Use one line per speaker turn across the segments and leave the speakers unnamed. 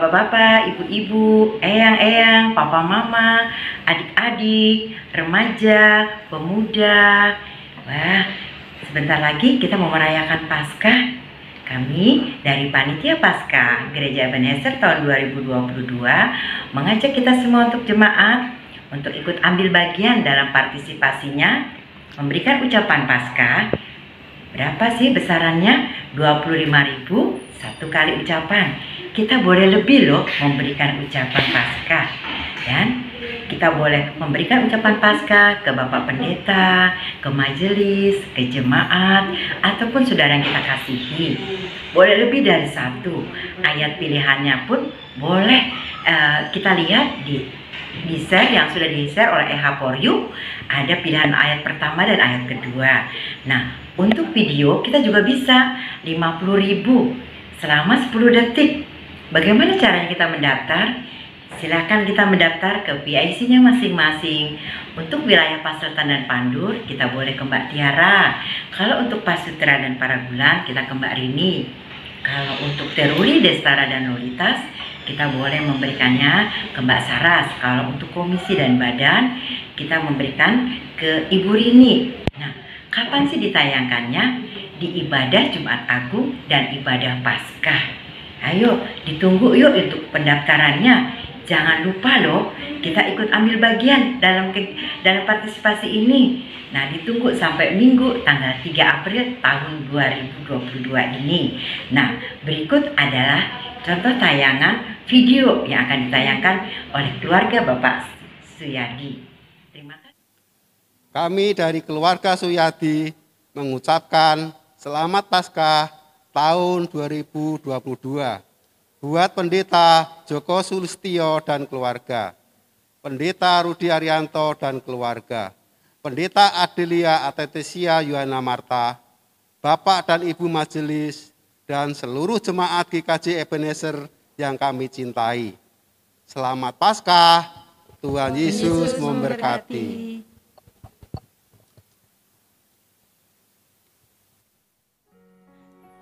Bapak-bapak, ibu-ibu, eyang-eyang, papa mama, adik-adik, remaja, pemuda. Wah, sebentar lagi kita mau merayakan Paskah. Kami dari Panitia Paskah Gereja Ebenezer tahun 2022 mengajak kita semua untuk jemaat untuk ikut ambil bagian dalam partisipasinya memberikan ucapan Paskah. Berapa sih besarannya? 25.000 satu kali ucapan. Kita boleh lebih loh memberikan ucapan Paskah. Dan kita boleh memberikan ucapan Paskah ke Bapak Pendeta, ke majelis, ke jemaat, ataupun saudara yang kita kasihi. Boleh lebih dari satu. Ayat pilihannya pun boleh kita lihat di share yang sudah di-share oleh EH4U. Ada pilihan ayat pertama dan ayat kedua. Nah, untuk video kita juga bisa 50.000 selama 10 detik. Bagaimana caranya kita mendaftar? Silakan kita mendaftar ke PIC-nya masing-masing. Untuk wilayah Pasletan dan Pandur, kita boleh ke Mbak Tiara. Kalau untuk Pasutra dan Parabulan, kita ke Mbak Rini. Kalau untuk Teruri, Destara, dan Lolitas, kita boleh memberikannya ke Mbak Saras. Kalau untuk komisi dan badan, kita memberikan ke Ibu Rini. Nah, kapan sih ditayangkannya? Di ibadah Jumat Agung dan ibadah Paskah. Ayo, ditunggu yuk untuk pendaftarannya. Jangan lupa loh, kita ikut ambil bagian dalam partisipasi ini. Nah, ditunggu sampai Minggu tanggal 3 April tahun 2022 ini. Nah, berikut adalah contoh tayangan video yang akan ditayangkan oleh keluarga Bapak Suyadi. Terima kasih.
Kami dari keluarga Suyadi mengucapkan Selamat Paskah tahun 2022 buat Pendeta Joko Sulistyo dan keluarga, Pendeta Rudi Arianto dan keluarga, Pendeta Adelia Atetesia Yohana Marta, Bapak dan Ibu Majelis, dan seluruh jemaat GKJ Ebenezer yang kami cintai. Selamat Paskah, Tuhan Yesus memberkati.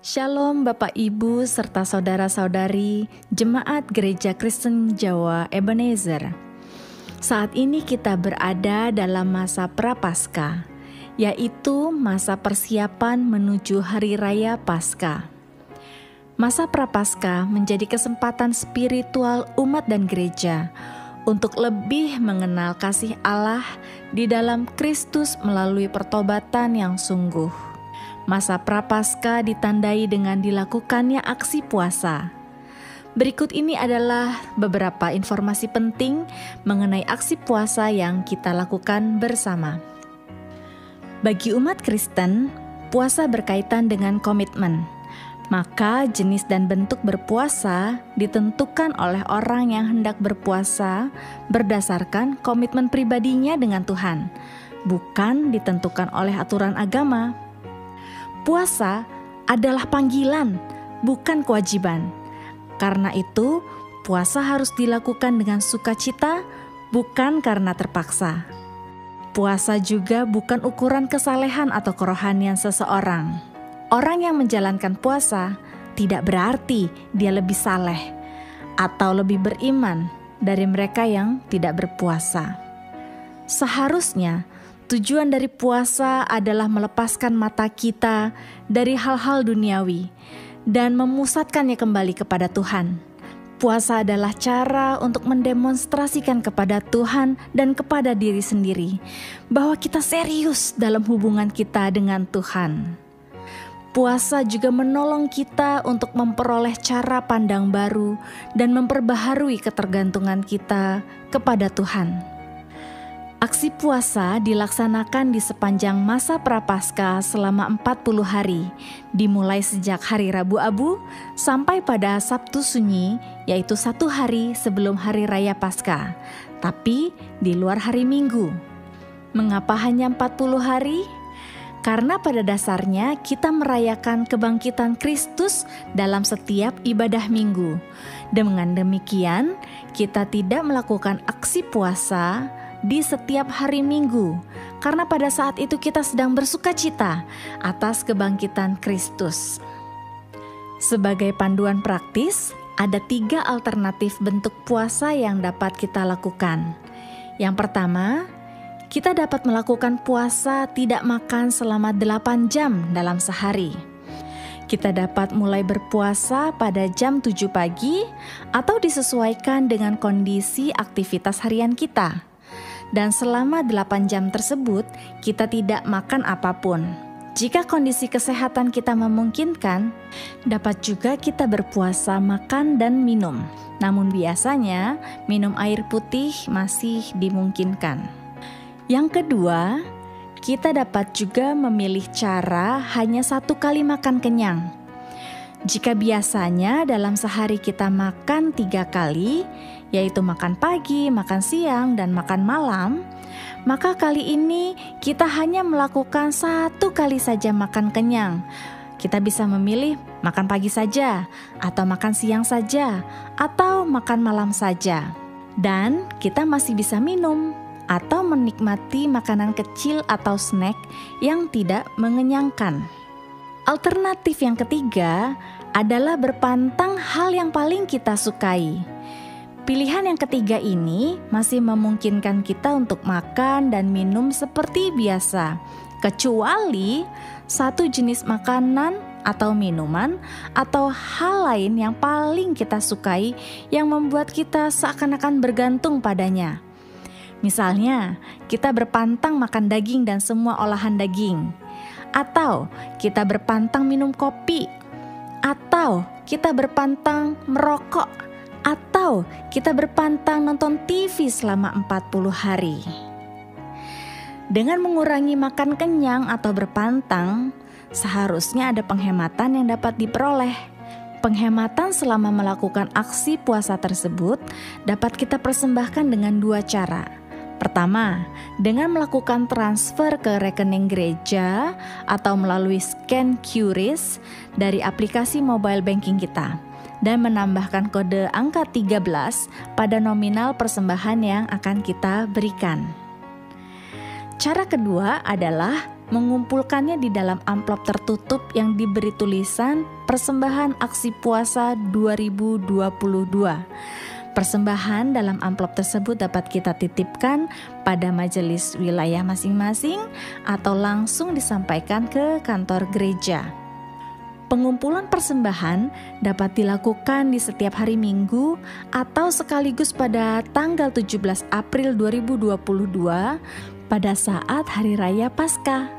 Shalom Bapak Ibu serta saudara-saudari Jemaat Gereja Kristen Jawa Ebenezer. Saat ini kita berada dalam masa Prapaskah, yaitu masa persiapan menuju Hari Raya Paskah. Masa Prapaskah menjadi kesempatan spiritual umat dan gereja untuk lebih mengenal kasih Allah di dalam Kristus melalui pertobatan yang sungguh. Masa Prapaskah ditandai dengan dilakukannya aksi puasa. Berikut ini adalah beberapa informasi penting mengenai aksi puasa yang kita lakukan bersama. Bagi umat Kristen, puasa berkaitan dengan komitmen. Maka jenis dan bentuk berpuasa ditentukan oleh orang yang hendak berpuasa berdasarkan komitmen pribadinya dengan Tuhan, bukan ditentukan oleh aturan agama. Puasa adalah panggilan, bukan kewajiban. Karena itu, puasa harus dilakukan dengan sukacita, bukan karena terpaksa. Puasa juga bukan ukuran kesalehan atau kerohanian seseorang. Orang yang menjalankan puasa tidak berarti dia lebih saleh atau lebih beriman dari mereka yang tidak berpuasa. Seharusnya, tujuan dari puasa adalah melepaskan mata kita dari hal-hal duniawi dan memusatkannya kembali kepada Tuhan. Puasa adalah cara untuk mendemonstrasikan kepada Tuhan dan kepada diri sendiri bahwa kita serius dalam hubungan kita dengan Tuhan. Puasa juga menolong kita untuk memperoleh cara pandang baru dan memperbaharui ketergantungan kita kepada Tuhan. Aksi puasa dilaksanakan di sepanjang masa Prapaskah selama 40 hari, dimulai sejak hari Rabu Abu sampai pada Sabtu Sunyi, yaitu 1 hari sebelum Hari Raya Paskah, tapi di luar hari Minggu. Mengapa hanya 40 hari? Karena pada dasarnya kita merayakan kebangkitan Kristus dalam setiap ibadah minggu. Dengan demikian, kita tidak melakukan aksi puasa di setiap hari Minggu, karena pada saat itu kita sedang bersukacita atas kebangkitan Kristus. Sebagai panduan praktis, Ada 3 alternatif bentuk puasa yang dapat kita lakukan. Yang pertama, kita dapat melakukan puasa tidak makan selama 8 jam dalam sehari. Kita dapat mulai berpuasa pada jam 7 pagi atau disesuaikan dengan kondisi aktivitas harian kita. Dan selama 8 jam tersebut, kita tidak makan apapun. Jika kondisi kesehatan kita memungkinkan, dapat juga kita berpuasa makan dan minum. Namun biasanya, minum air putih masih dimungkinkan. Yang kedua, kita dapat juga memilih cara hanya 1 kali makan kenyang. Jika biasanya dalam sehari kita makan 3 kali, yaitu makan pagi, makan siang, dan makan malam, maka kali ini kita hanya melakukan 1 kali saja makan kenyang. Kita bisa memilih makan pagi saja, atau makan siang saja, atau makan malam saja. Dan kita masih bisa minum atau menikmati makanan kecil atau snack yang tidak mengenyangkan. Alternatif yang ketiga adalah berpantang hal yang paling kita sukai. Pilihan yang ketiga ini masih memungkinkan kita untuk makan dan minum seperti biasa, kecuali 1 jenis makanan atau minuman atau hal lain yang paling kita sukai yang membuat kita seakan-akan bergantung padanya. Misalnya, kita berpantang makan daging dan semua olahan daging, atau kita berpantang minum kopi, atau kita berpantang merokok, atau kita berpantang nonton TV selama 40 hari. Dengan mengurangi makan kenyang atau berpantang, seharusnya ada penghematan yang dapat diperoleh. Penghematan selama melakukan aksi puasa tersebut dapat kita persembahkan dengan 2 cara. Pertama, dengan melakukan transfer ke rekening gereja atau melalui scan QRIS dari aplikasi mobile banking kita, dan menambahkan kode angka 13 pada nominal persembahan yang akan kita berikan. Cara kedua adalah mengumpulkannya di dalam amplop tertutup yang diberi tulisan Persembahan Aksi Puasa 2022. Persembahan dalam amplop tersebut dapat kita titipkan pada majelis wilayah masing-masing atau langsung disampaikan ke kantor gereja. Pengumpulan persembahan dapat dilakukan di setiap hari Minggu atau sekaligus pada tanggal 17 April 2022 pada saat Hari Raya Paskah.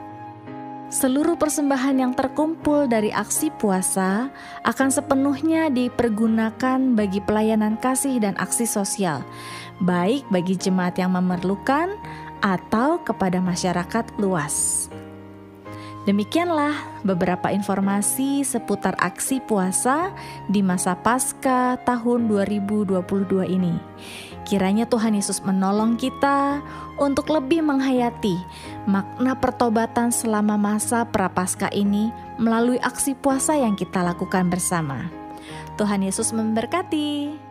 Seluruh persembahan yang terkumpul dari aksi puasa akan sepenuhnya dipergunakan bagi pelayanan kasih dan aksi sosial, baik bagi jemaat yang memerlukan atau kepada masyarakat luas. Demikianlah beberapa informasi seputar aksi puasa di masa Paskah tahun 2022 ini. Kiranya Tuhan Yesus menolong kita untuk lebih menghayati makna pertobatan selama masa Prapaskah ini melalui aksi puasa yang kita lakukan bersama. Tuhan Yesus memberkati.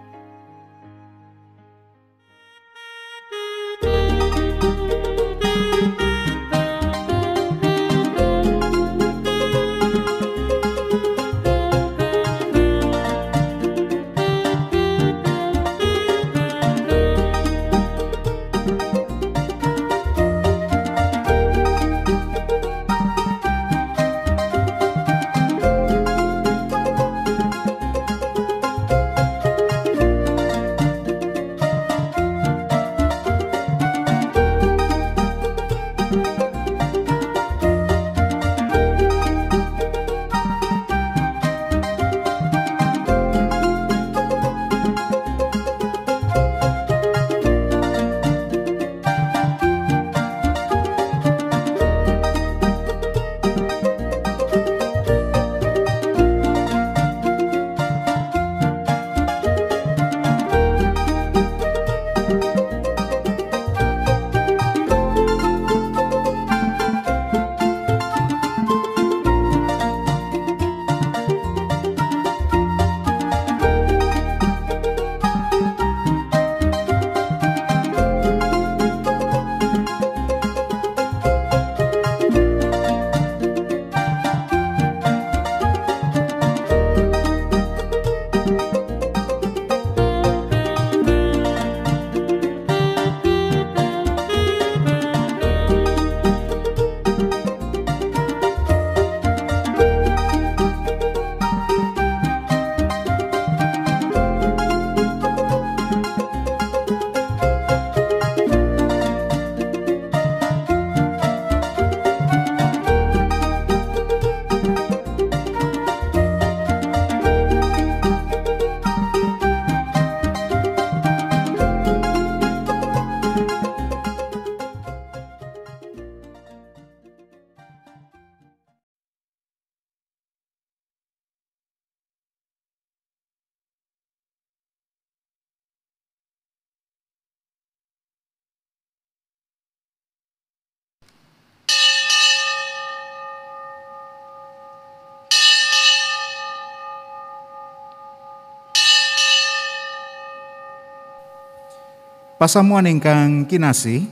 Pasamuan ingkang kinasih,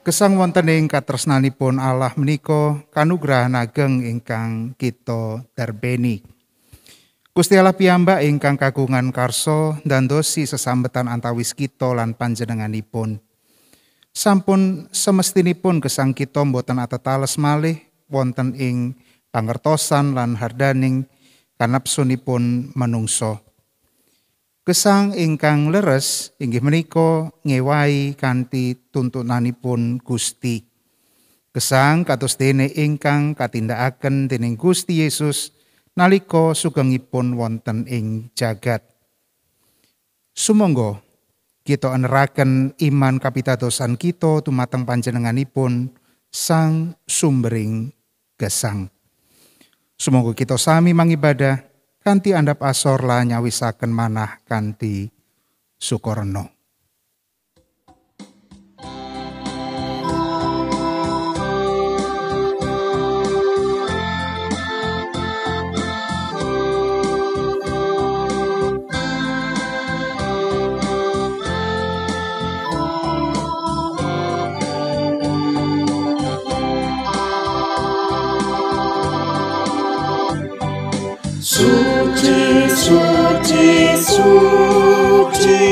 gesang wonten ing katresnanipun Allah menika kanugrahan ageng ingkang kita darbeni. Gusti Allah piyambak ingkang kagungan karsa ndandosi sesambetan antawis kita lan panjenenganipun. Sampun semestinipun gesang kita mboten atetales malih wonten ing pangertosan lan hardaning kanapsunipun manungsa. Gesang ingkang leres inggih menika ngewahi kanthi tuntunanipun Gusti. Gesang kados dene ingkang katindakaken dening Gusti Yesus nalika sugengipun wonten ing jagat. Sumangga kita aneraken iman kapitadosan kita dumateng panjenenganipun Sang Sumbering gesang. Sumangga kita sami mangibadah kanthi andhap asor lan nyawisaken manah kanthi sukarena.
Suci, suci, suci,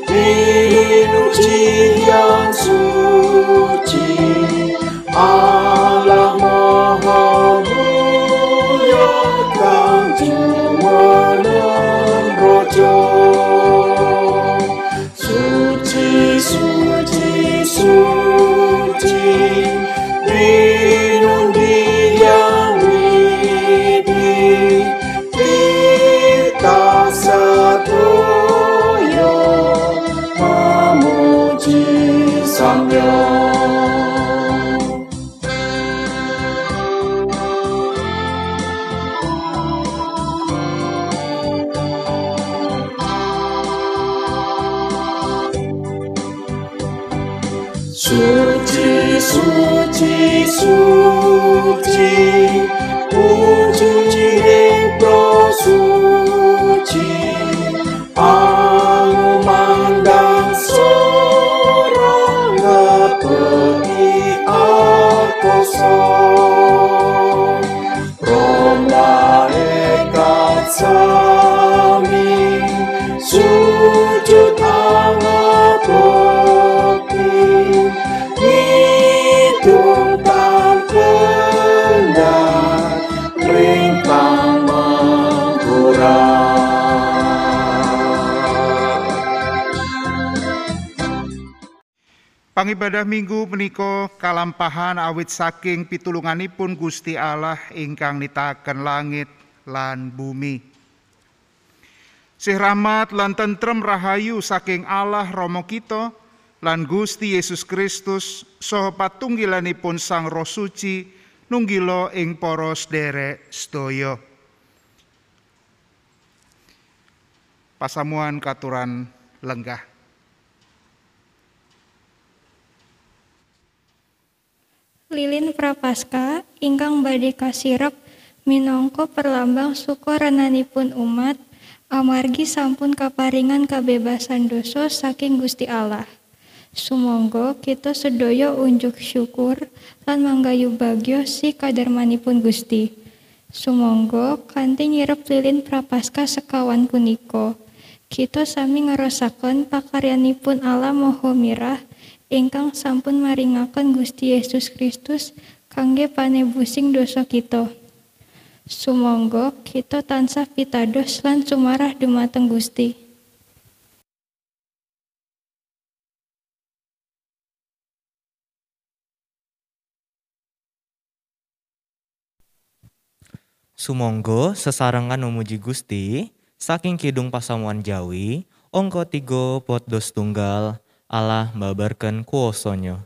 diuji yang suci, Allah Maha Mulia Kang Jumalan Rojo. Suci, suci, suci, diundi yang kita sedaya memuji Sang Hyang. Suci, suci, suci, puji ing prosuci, angumandang sorang ngepeni akoso, rom laekat sami, sujud angabokti, hidungkan kendang ringkang mengkurang.
Pangibadah minggu menika kalampahan awit saking pitulunganipun Gusti Allah ingkang nitaken langit lan bumi. Sih rahmat lan tentrem rahayu saking Allah Rama kita lan Gusti Yesus Kristus saha patunggilanipun Sang Roh Suci nunggila ing para sedherek sedaya. Pasamuan katuran lenggah.
Lilin Prapaskah ingkang badhe kasirep minangka perlambang sukarenanipun umat amargi sampun kaparingan kabebasan dosa saking Gusti Allah. Sumangga kita sedaya unjuk syukur lan manggayu bagya si kadarmanipun Gusti. Sumangga kanthi nyirep lilin Prapaskah sekawan punika kita sami ngrasaken pakaryanipun Allah Maha Mirah ingkang sampun maringaken Gusti Yesus Kristus kangge panebusing dosa kita. Sumangga kita tansah pitados lan sumarah dumateng Gusti.
Sumangga sesarengan memuji Gusti saking Kidung Pasamuan Jawi angka 3 potdos tunggal Allah mbabarken kuwasanya.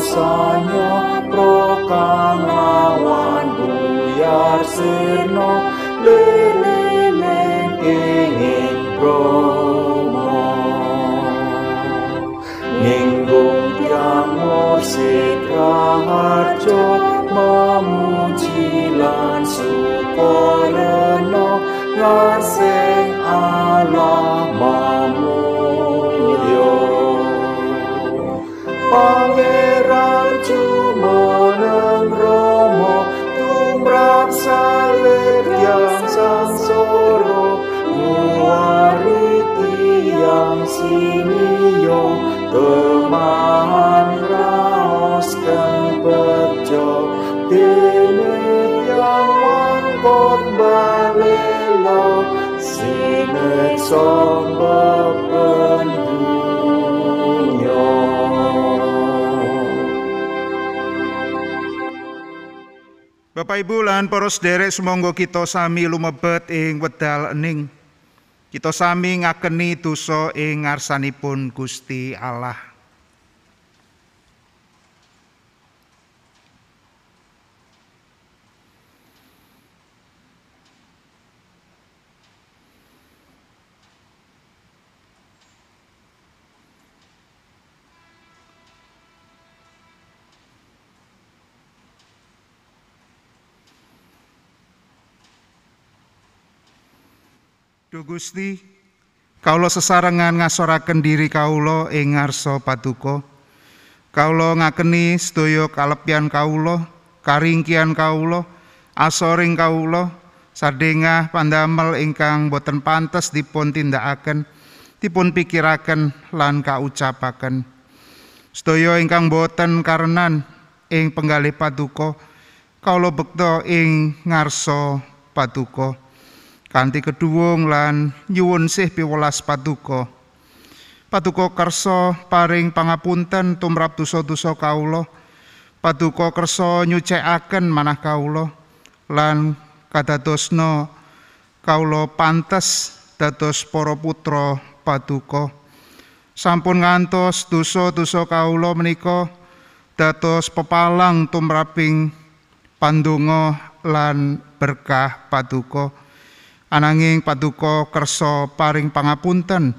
dosanya prokang lawan buyar sirno leleleng ingin promo ninggung tiang mursid raharjo memuji lan sukoreno ngasih Allah mamulyo Pangeran jumeneng Rama tumrap salir yang sangsara nguwari tiyang siniyo temahan raos kang bejo dene yang wangkot balela sineksa bependunya.
Bapak Ibu lan para sedherek sumangga kita sami lumebet ing wedal ening. Kita sami ngakeni dosa ing ngarsanipun Gusti Allah. Duh Gusti, kaula sesarengan ngasoraken diri kaula ing ngarsa paduka. Kaula ngakeni sedaya kalepyan kaula, karingkian kaula, asoring kaula, sadengah pandamel ingkang boten pantes dipun tindakaken, dipun pikiraken lan kaucapaken. Sedaya ingkang boten karenan ing penggalih paduka, kaula bekta ing ngarsa paduka. Kanthi keduwung lan nyuwun sih piwelas paduka. Paduka kersa paring pangapunten tumrap dosa-dosa kaula. Paduka kersa nyucikaken manah kaula lan kadadosna kaula pantes dados para putra paduka. Sampun ngantos dosa-dosa kaula menika dados pepalang tumraping pandonga lan berkah paduka. Ananging paduka kersa paring pangapunten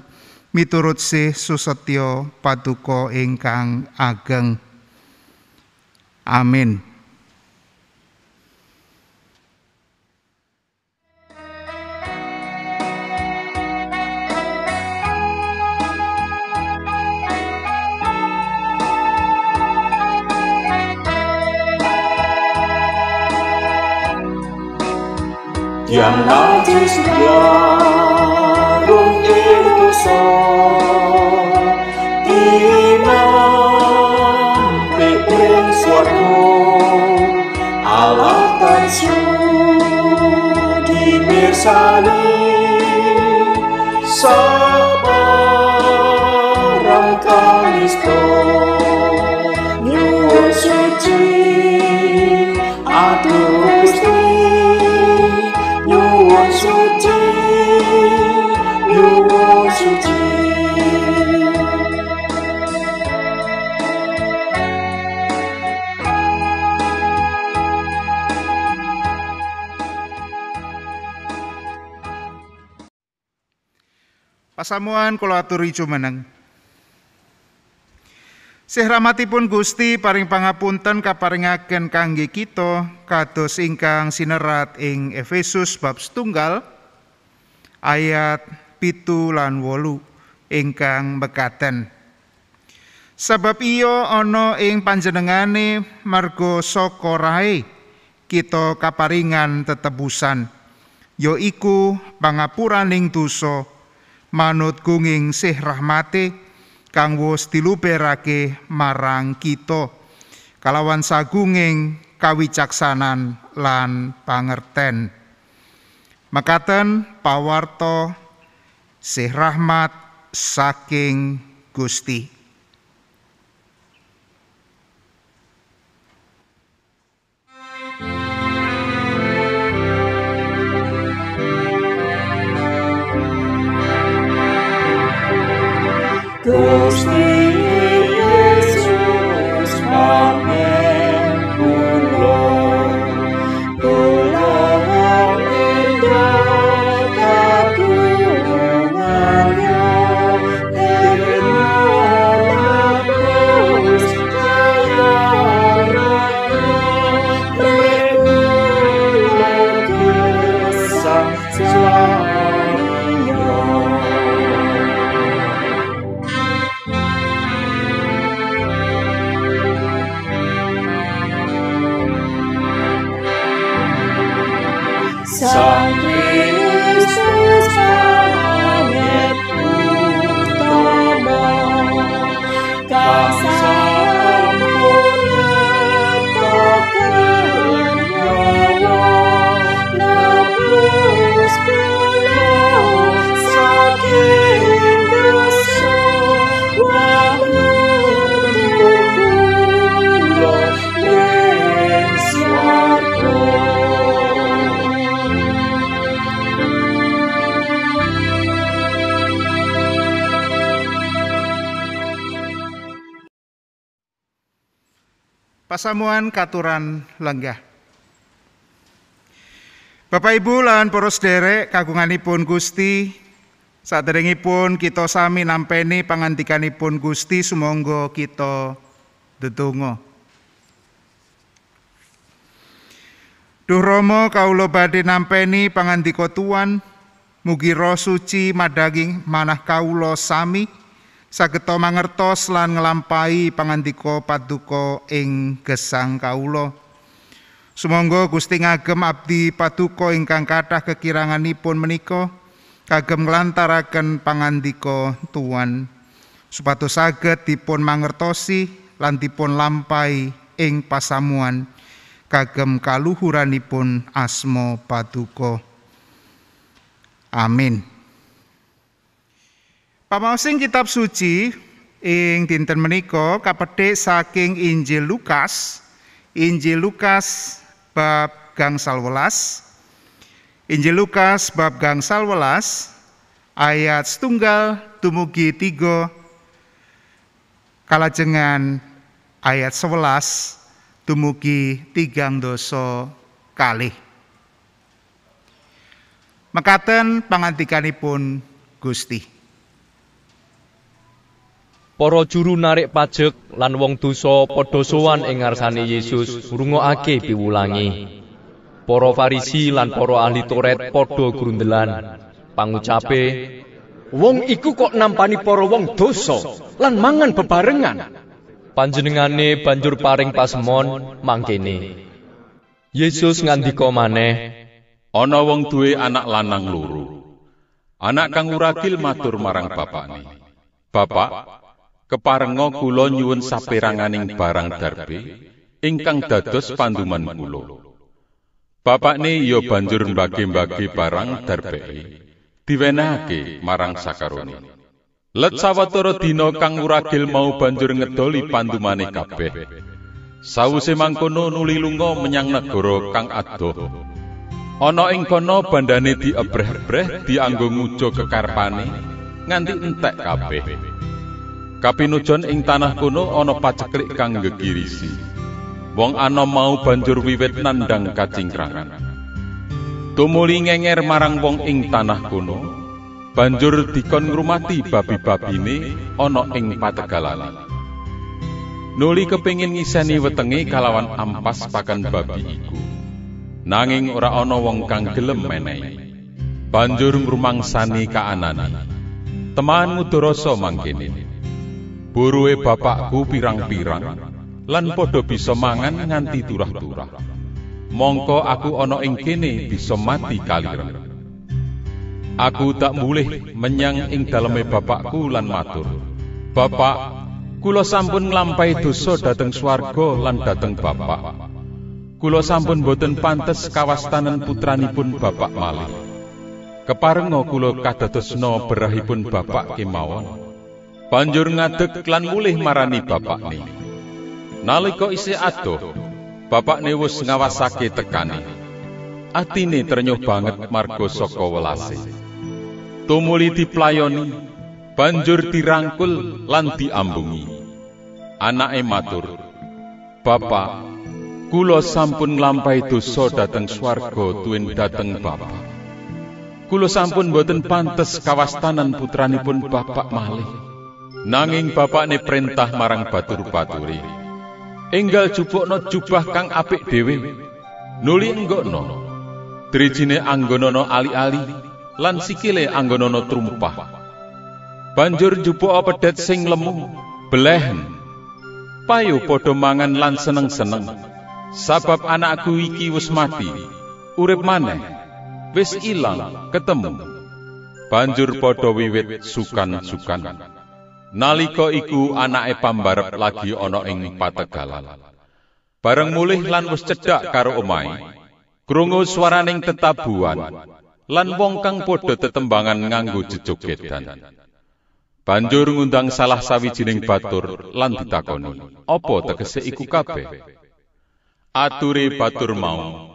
miturut sih susetya paduka ingkang ageng. Amin.
Yang najis garung itu so tinampi ing swarga Allah tansu dimirsani sabarang kalisto nyuwun suci aduh Gusti nyuwun suci
Pasamuan kula aturi jumeneng. Sih rahmatipun Gusti paring pangapunten kaparingaken kangge kita kados ingkang sinerat ing Efesus bab 1 ayat 7 lan 8 ingkang mekaten. Sebab iya ana ing panjenengane marga saka rae kita kaparingan tetebusan, ya iku pangapuraning dosa manut gunging sih rahmate kang wis diluberake marang kita kalawan sagunging kawicaksanan lan pangerten. Mekaten pawarta sih rahmat saking Gusti.
Gusti Yesus Sang Kristus planet utama, kang sampun nyertakan nyawa, nebus kula saking dosa, wanuntun kula ing swarga.
Pasamuan katuran lenggah. Bapak Ibu lan para sederek kagunganipun Gusti, saderengipun kita sami nampeni pangandikanipun Gusti, sumangga kita ndedonga. Duh Rama, kawula badhe nampeni pangandika Tuhan, mugi Roh Suci madhangi manah kawula sami sageta mangertos lan nglampahi pangandika paduka ing gesang kawula. Sumangga Gusti ngagem abdi paduka ingkang kathah kekiranganipun menika kagem nglantaraken pangandika Tuhan, supados saged dipun mangertosi lan dipun lampahi ing pasamuan kagem kaluhuranipun asma paduka. Amin. Pamaosing kitab suci ing dinten menika kapethik saking Injil Lukas bab gangsal welas. Injil Lukas bab gangsal welas ayat 1 dumugi 3 kalajengan ayat 11 dumugi 30 kalih. Mekaten pangandikanipun Gusti.
Para juru narik pajek lan wong dosa padha sowan ing ngarsane Yesus ngrungokake piwulangi. Para Farisi lan para ahli Taurat padha grundelan. Pangucape, "Wong iku kok nampani para wong dosa lan mangan bebarengan." Panjenengane banjur paring pasemon mangkene. Yesus ngandika maneh,
"Ana wong duwe anak lanang loro. Anak kang uragil matur marang bapakne, 'Bapak, keparenga kula nyuwun saperanganing barang darbe ingkang dados panduman kula.' Bapakne ya banjur mbagi-mbagi barang darbeke diwenehake marang sakarone. Let sawetara dina kang uragil mau banjur ngedoli pandumane kabeh. Sawise mangkono nuli lunga menyang negara kang adoh. Ana ing kono bandane diebreh-ebreh dianggo nguja kekarepane nganti entek kabeh. Kapinujon ing tanah kono ana paceklik kang gegirisi. Wong anom mau banjur wiwit nandhang kacingkrangan. Tumuli ngenger marang wong ing tanah kono, banjur dikon ngrumati babi-babine ana ing pategalane. Nuli kepingin ngiseni wetenge kalawan ampas pakan babi iku. Nanging ora ana wong kang gelem menehi. Banjur ngrumangsani kaanane. Teman mudharasa mangkene. Buruhe bapakku pirang-pirang lan padha bisa mangan nganti turah-turah. Mongko aku ana ing kene bisa mati kaliren. Aku tak mulih menyang ing daleme bapakku lan matur, 'Bapak, kula sampun nglampahi dosa dhateng swarga lan dhateng Bapak. Kula sampun boten pantes kawastanen putranipun Bapak malih. Keparenga kula kadadosna berahipun Bapak kemawon.' Banjur ngadeg lan mulih marani bapakne. Nalika isih adoh, bapakne wis ngawasake tekane. Atine trenyuh banget marga saka welase. Tumuli diplayoni, banjur dirangkul lan diambungi. Anake matur, 'Bapak, kula sampun nglampahi dosa dhateng swarga tuwin dhateng Bapak. Kula sampun boten pantes kawastanan putranipun Bapak malih.' Nanging bapakne perintah marang batur-bature, 'Enggal jupukna jubah kang apik dhewe, nuli enggokno. Drijine anggonana ali-ali, lan sikile anggonana trumpah. Banjur njupuk pedhet sing lemu, belehen. Payu padha mangan lan seneng-seneng. Sabab anakku iki wis mati, urip maneh. Wis ilang, ketemu. Banjur padha wiwit sukan-sukan. Nalika iku anake pambarep lagi ana ing pategalan. Bareng mulih lan wis cedhak karo omahe, krungu swaraning tetabuhan lan wong kang padha tetembangan nganggo jejogedan. Banjur ngundang salah sawijining batur lan ditakoni, "Apa tegese iku kabeh?" Ature batur mau,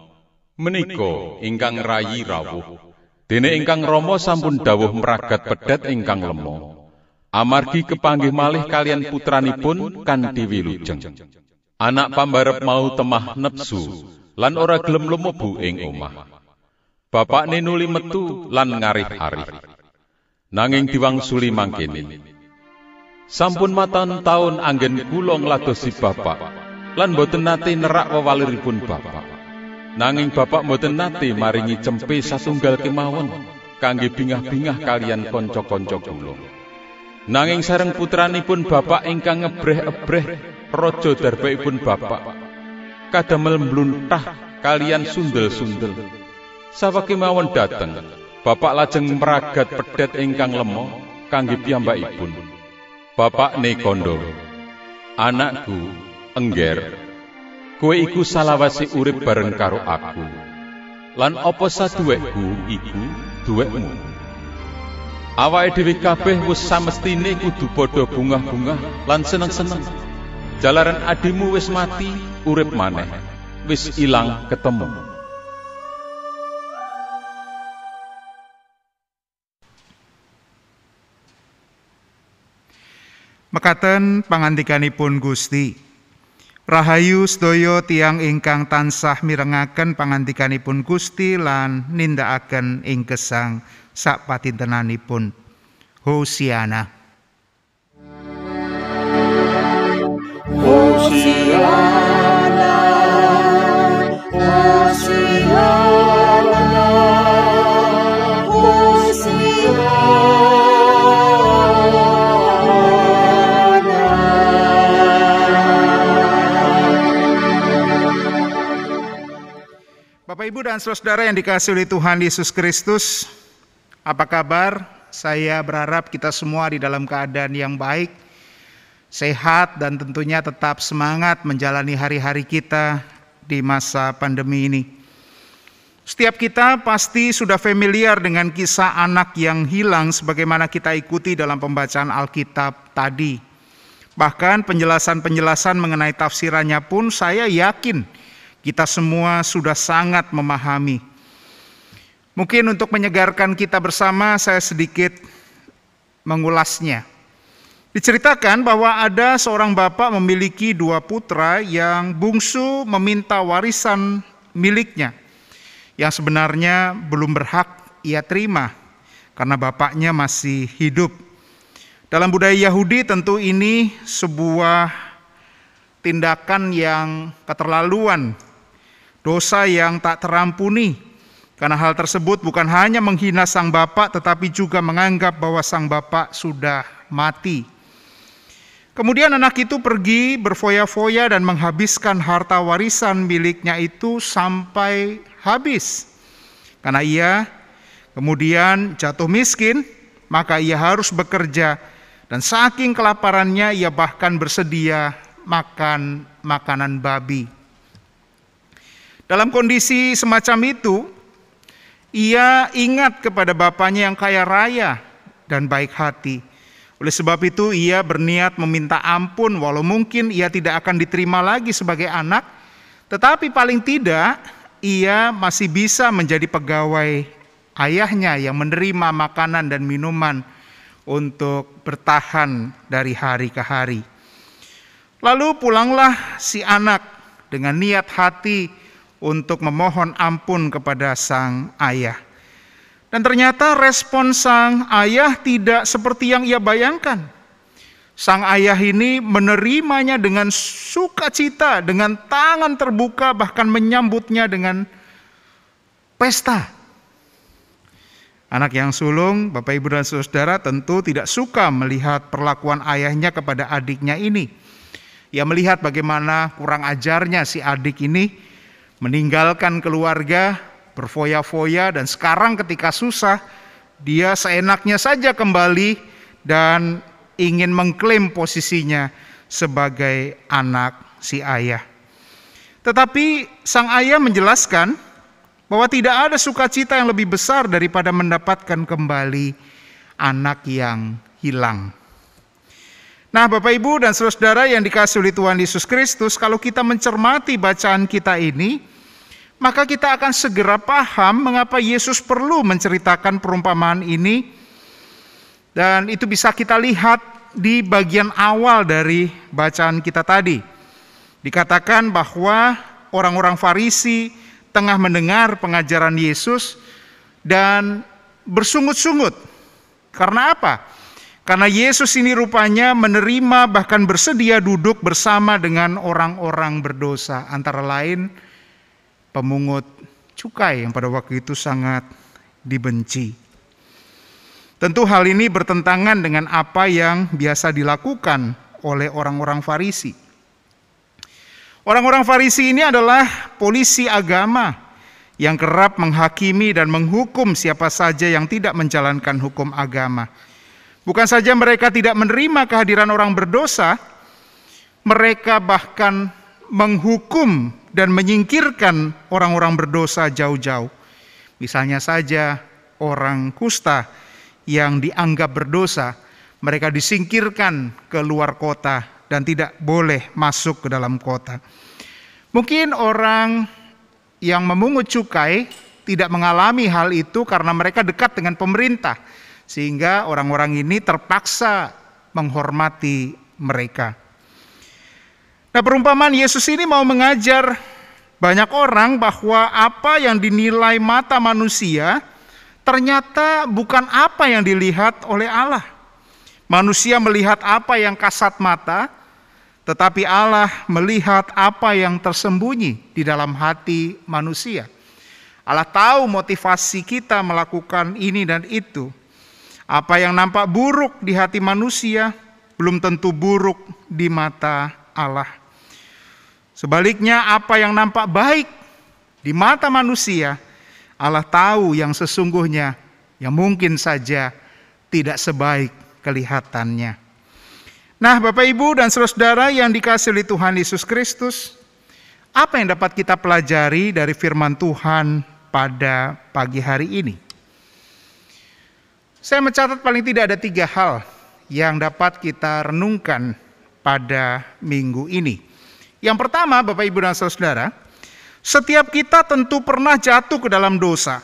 "Menika ingkang rayi rawuh, dene ingkang Rama sampun dawuh meragat pedhet ingkang lemo, amargi kepanggih malih kalian putranipun kanthi wilujeng." Anak pambarep mau temah nepsu lan ora gelem lumebu ing omah. Bapakne nuli metu lan ngarih-arih. Nanging diwangsuli mangkene. Sampun matan taun anggen kula ngladosi bapak lan boten nate nerak wewaliripun bapak. Nanging bapak boten nate maringi cempe satunggal kemawon kangge bingah-bingah kalian kanca-kanca kula. Nanging sareng putranipun bapak ingkang ngebreh-ebreh raja darbaipun bapak kadamel mbluntah kalian sundel-sundel. Sawake mawon dateng, bapak lajeng meragat pedhet ingkang lemo kangge piyambakipun. Bapak ne kandha, "Anakku, engger, kowe iku salawase urip bareng karo aku. Lan apa saduwekku iku duwekmu. Awake dhewe kabeh wis samestine kudu padha bungah-bungah lan seneng-seneng. Jalaran adimu wis mati, urip maneh, wis ilang ketemu."
Mekaten pangandikanipun Gusti. Rahayu sedaya tiyang ingkang tansah mirengaken pangandikanipun Gusti lan nindakaken ing gesang sakpatintenanipun. Hosiana.
Hosiana, Hosiana, Hosiana.
Bapak, Ibu, dan saudara yang dikasihi oleh Tuhan Yesus Kristus, apa kabar? Saya berharap kita semua di dalam keadaan yang baik, sehat, dan tentunya tetap semangat menjalani hari-hari kita di masa pandemi ini. Setiap kita pasti sudah familiar dengan kisah anak yang hilang sebagaimana kita ikuti dalam pembacaan Alkitab tadi. Bahkan penjelasan-penjelasan mengenai tafsirannya pun saya yakin kita semua sudah sangat memahami. Mungkin untuk menyegarkan kita bersama, saya sedikit mengulasnya. Diceritakan bahwa ada seorang bapak memiliki 2 putra yang bungsu meminta warisan miliknya, yang sebenarnya belum berhak ia terima karena bapaknya masih hidup. Dalam budaya Yahudi tentu ini sebuah tindakan yang keterlaluan, dosa yang tak terampuni, karena hal tersebut bukan hanya menghina sang bapak tetapi juga menganggap bahwa sang bapak sudah mati. Kemudian anak itu pergi berfoya-foya dan menghabiskan harta warisan miliknya itu sampai habis. Karena ia kemudian jatuh miskin, maka ia harus bekerja, dan saking kelaparannya ia bahkan bersedia makan makanan babi. Dalam kondisi semacam itu, ia ingat kepada bapaknya yang kaya raya dan baik hati. Oleh sebab itu ia berniat meminta ampun, walau mungkin ia tidak akan diterima lagi sebagai anak, tetapi paling tidak ia masih bisa menjadi pegawai ayahnya yang menerima makanan dan minuman untuk bertahan dari hari ke hari. Lalu pulanglah si anak dengan niat hati untuk memohon ampun kepada sang ayah. Dan ternyata respon sang ayah tidak seperti yang ia bayangkan. Sang ayah ini menerimanya dengan sukacita, dengan tangan terbuka, bahkan menyambutnya dengan pesta. Anak yang sulung, Bapak Ibu dan Saudara, tentu tidak suka melihat perlakuan ayahnya kepada adiknya ini. Ia melihat bagaimana kurang ajarnya si adik ini meninggalkan keluarga, berfoya-foya, dan sekarang ketika susah, dia seenaknya saja kembali dan ingin mengklaim posisinya sebagai anak si ayah. Tetapi sang ayah menjelaskan bahwa tidak ada sukacita yang lebih besar daripada mendapatkan kembali anak yang hilang. Nah, Bapak Ibu dan Saudara yang dikasihi oleh Tuhan Yesus Kristus, kalau kita mencermati bacaan kita ini, maka kita akan segera paham mengapa Yesus perlu menceritakan perumpamaan ini. Dan itu bisa kita lihat di bagian awal dari bacaan kita tadi. Dikatakan bahwa orang-orang Farisi tengah mendengar pengajaran Yesus dan bersungut-sungut. Karena apa? Karena Yesus ini rupanya menerima bahkan bersedia duduk bersama dengan orang-orang berdosa, antara lain pemungut cukai yang pada waktu itu sangat dibenci. Tentu hal ini bertentangan dengan apa yang biasa dilakukan oleh orang-orang Farisi. Orang-orang Farisi ini adalah polisi agama yang kerap menghakimi dan menghukum siapa saja yang tidak menjalankan hukum agama. Bukan saja mereka tidak menerima kehadiran orang berdosa, mereka bahkan menghukum dan menyingkirkan orang-orang berdosa jauh-jauh. Misalnya saja orang kusta yang dianggap berdosa, mereka disingkirkan ke luar kota dan tidak boleh masuk ke dalam kota. Mungkin orang yang memungut cukai tidak mengalami hal itu karena mereka dekat dengan pemerintah, sehingga orang-orang ini terpaksa menghormati mereka. Nah, perumpamaan Yesus ini mau mengajar banyak orang bahwa apa yang dinilai mata manusia ternyata bukan apa yang dilihat oleh Allah. Manusia melihat apa yang kasat mata, tetapi Allah melihat apa yang tersembunyi di dalam hati manusia. Allah tahu motivasi kita melakukan ini dan itu. Apa yang nampak buruk di hati manusia belum tentu buruk di mata Allah. Sebaliknya, apa yang nampak baik di mata manusia, Allah tahu yang sesungguhnya yang mungkin saja tidak sebaik kelihatannya. Nah, Bapak Ibu dan Saudara yang dikasihi oleh Tuhan Yesus Kristus, apa yang dapat kita pelajari dari firman Tuhan pada pagi hari ini? Saya mencatat paling tidak ada 3 hal yang dapat kita renungkan pada minggu ini. Yang pertama, Bapak Ibu dan Saudara, setiap kita tentu pernah jatuh ke dalam dosa.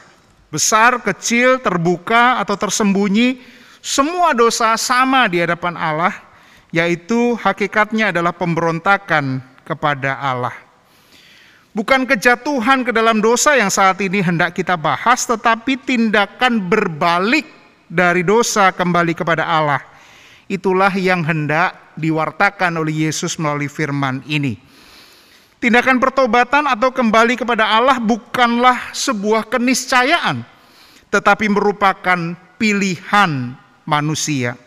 Besar, kecil, terbuka, atau tersembunyi, semua dosa sama di hadapan Allah, yaitu hakikatnya adalah pemberontakan kepada Allah. Bukan kejatuhan ke dalam dosa yang saat ini hendak kita bahas, tetapi tindakan berbalik dari dosa kembali kepada Allah. Itulah yang hendak diwartakan oleh Yesus melalui firman ini. Tindakan pertobatan atau kembali kepada Allah bukanlah sebuah keniscayaan, tetapi merupakan pilihan manusia.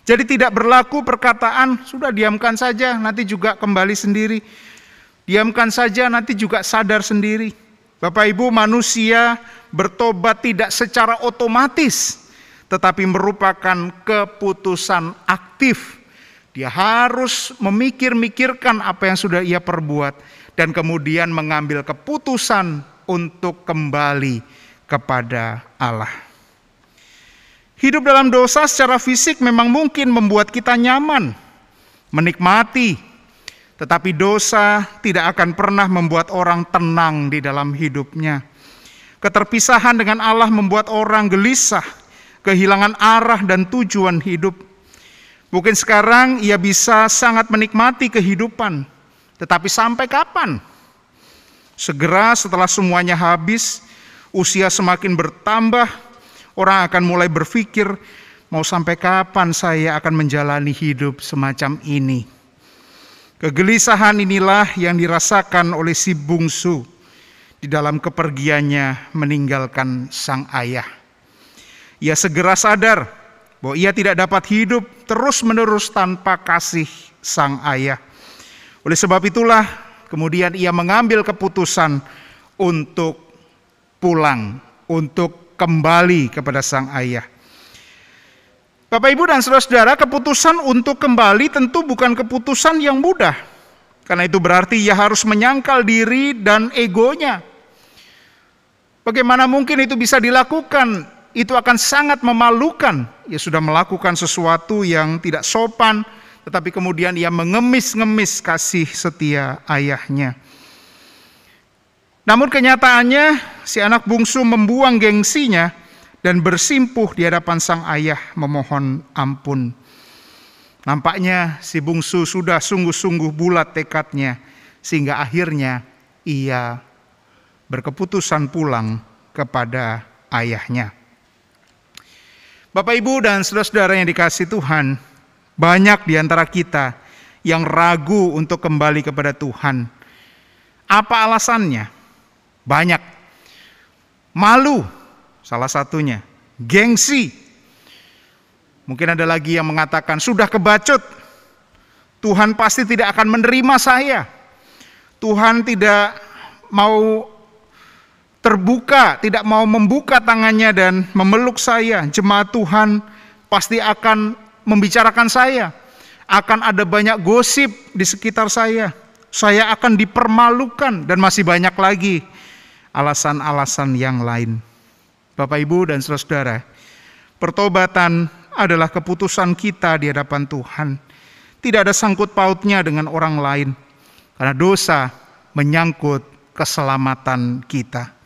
Jadi tidak berlaku perkataan, sudah diamkan saja, nanti juga kembali sendiri. Diamkan saja, nanti juga sadar sendiri. Bapak Ibu, manusia bertobat tidak secara otomatis, tetapi merupakan keputusan aktif. Dia harus memikir-mikirkan apa yang sudah ia perbuat dan kemudian mengambil keputusan untuk kembali kepada Allah. Hidup dalam dosa secara fisik memang mungkin membuat kita nyaman, menikmati, tetapi dosa tidak akan pernah membuat orang tenang di dalam hidupnya. Keterpisahan dengan Allah membuat orang gelisah, kehilangan arah dan tujuan hidup. Mungkin sekarang ia bisa sangat menikmati kehidupan, tetapi sampai kapan? Segera setelah semuanya habis, usia semakin bertambah, orang akan mulai berpikir, mau sampai kapan saya akan menjalani hidup semacam ini? Kegelisahan inilah yang dirasakan oleh si bungsu di dalam kepergiannya meninggalkan sang ayah. Ia segera sadar bahwa ia tidak dapat hidup terus-menerus tanpa kasih sang ayah. Oleh sebab itulah kemudian ia mengambil keputusan untuk pulang, untuk kembali kepada sang ayah. Bapak, Ibu, dan saudara-saudara, keputusan untuk kembali tentu bukan keputusan yang mudah. Karena itu berarti ia harus menyangkal diri dan egonya. Bagaimana mungkin itu bisa dilakukan? Itu akan sangat memalukan. Ia sudah melakukan sesuatu yang tidak sopan, tetapi kemudian ia mengemis-ngemis kasih setia ayahnya. Namun kenyataannya si anak bungsu membuang gengsinya dan bersimpuh di hadapan sang ayah memohon ampun. Nampaknya si bungsu sudah sungguh-sungguh bulat tekadnya, sehingga akhirnya ia berkeputusan pulang kepada ayahnya. Bapak, Ibu, dan saudara-saudara yang dikasihi Tuhan, banyak di antara kita yang ragu untuk kembali kepada Tuhan. Apa alasannya? Banyak. Malu, salah satunya. Gengsi. Mungkin ada lagi yang mengatakan, sudah kebacut. Tuhan pasti tidak akan menerima saya. Tuhan tidak mau terbuka, tidak mau membuka tangannya dan memeluk saya. Jemaat Tuhan pasti akan membicarakan saya. Akan ada banyak gosip di sekitar saya. Saya akan dipermalukan dan masih banyak lagi alasan-alasan yang lain. Bapak, Ibu, dan saudara-saudara, pertobatan adalah keputusan kita di hadapan Tuhan. Tidak ada sangkut pautnya dengan orang lain. Karena dosa menyangkut keselamatan kita.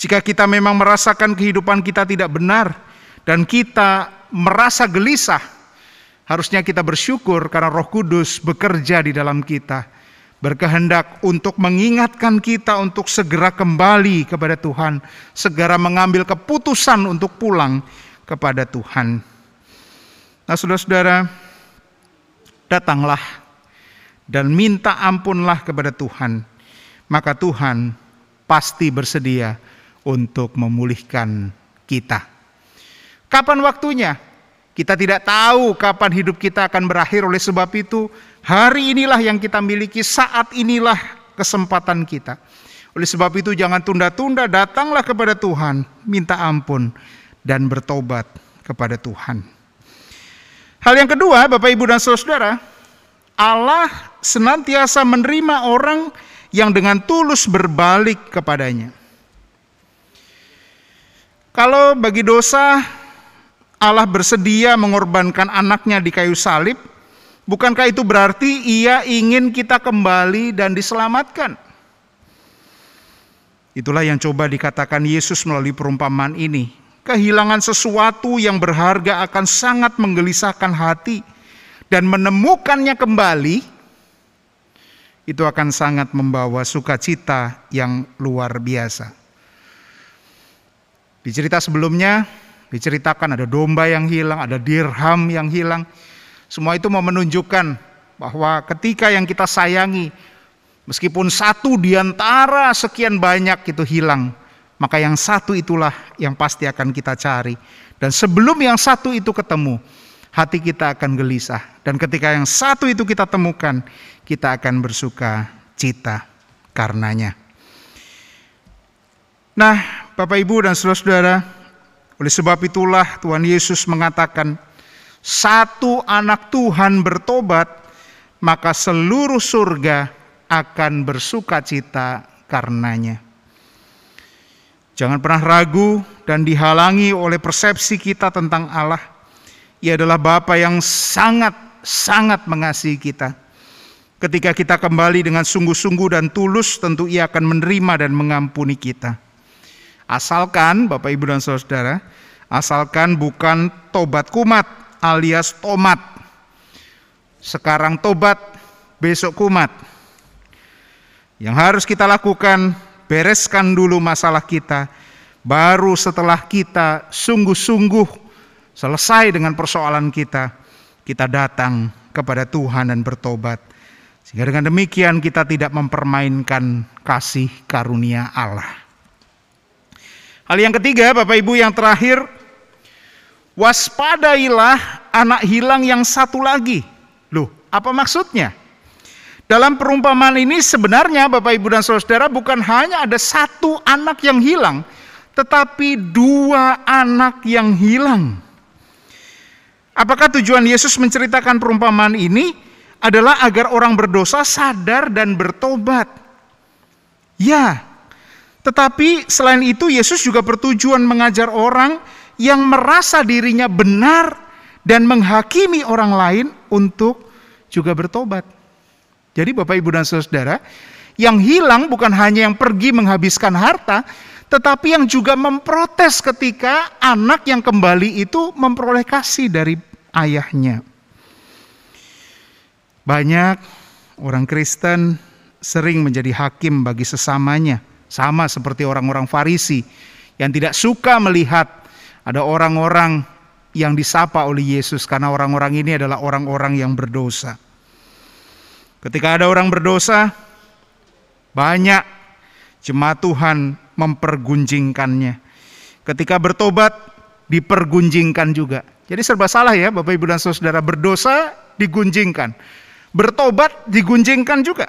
Jika kita memang merasakan kehidupan kita tidak benar dan kita merasa gelisah, harusnya kita bersyukur karena Roh Kudus bekerja di dalam kita, berkehendak untuk mengingatkan kita untuk segera kembali kepada Tuhan, segera mengambil keputusan untuk pulang kepada Tuhan. Nah, saudara-saudara, datanglah dan minta ampunlah kepada Tuhan, maka Tuhan pasti bersedia untuk memulihkan kita. Kapan waktunya? Kita tidak tahu kapan hidup kita akan berakhir. Oleh sebab itu, hari inilah yang kita miliki, saat inilah kesempatan kita. Oleh sebab itu, jangan tunda-tunda, datanglah kepada Tuhan, minta ampun, dan bertobat kepada Tuhan. Hal yang kedua, Bapak, Ibu, dan saudara, Allah senantiasa menerima orang yang dengan tulus berbalik kepadanya. Kalau bagi dosa, Allah bersedia mengorbankan anaknya di kayu salib, bukankah itu berarti ia ingin kita kembali dan diselamatkan? Itulah yang coba dikatakan Yesus melalui perumpamaan ini. Kehilangan sesuatu yang berharga akan sangat menggelisahkan hati, dan menemukannya kembali, itu akan sangat membawa sukacita yang luar biasa. Di cerita sebelumnya, diceritakan ada domba yang hilang, ada dirham yang hilang. Semua itu mau menunjukkan bahwa ketika yang kita sayangi, meskipun satu di antara sekian banyak itu hilang, maka yang satu itulah yang pasti akan kita cari. Dan sebelum yang satu itu ketemu, hati kita akan gelisah. Dan ketika yang satu itu kita temukan, kita akan bersuka cita karenanya. Nah, Bapak, Ibu, dan saudara-saudara, oleh sebab itulah Tuhan Yesus mengatakan, satu anak Tuhan bertobat, maka seluruh surga akan bersuka cita karenanya. Jangan pernah ragu dan dihalangi oleh persepsi kita tentang Allah. Ia adalah Bapa yang sangat mengasihi kita. Ketika kita kembali dengan sungguh-sungguh dan tulus, tentu Ia akan menerima dan mengampuni kita. Asalkan, Bapak, Ibu, dan saudara, asalkan bukan tobat kumat alias tomat. Sekarang tobat, besok kumat. Yang harus kita lakukan, bereskan dulu masalah kita, baru setelah kita sungguh-sungguh selesai dengan persoalan kita, kita datang kepada Tuhan dan bertobat. Sehingga dengan demikian kita tidak mempermainkan kasih karunia Allah. Hal yang ketiga, Bapak, Ibu, yang terakhir, waspadailah anak hilang yang satu lagi. Loh, apa maksudnya? Dalam perumpamaan ini sebenarnya Bapak Ibu dan Saudara bukan hanya ada satu anak yang hilang, tetapi dua anak yang hilang. Apakah tujuan Yesus menceritakan perumpamaan ini adalah agar orang berdosa sadar dan bertobat? Ya, tetapi selain itu Yesus juga bertujuan mengajar orang yang merasa dirinya benar dan menghakimi orang lain untuk juga bertobat. Jadi Bapak Ibu dan Saudara, yang hilang bukan hanya yang pergi menghabiskan harta, tetapi yang juga memprotes ketika anak yang kembali itu memperoleh kasih dari ayahnya. Banyak orang Kristen sering menjadi hakim bagi sesamanya, sama seperti orang-orang Farisi yang tidak suka melihat ada orang-orang yang disapa oleh Yesus karena orang-orang ini adalah orang-orang yang berdosa. Ketika ada orang berdosa, banyak jemaat Tuhan mempergunjingkannya. Ketika bertobat, dipergunjingkan juga. Jadi serba salah ya Bapak Ibu dan Saudara, berdosa digunjingkan. Bertobat digunjingkan juga.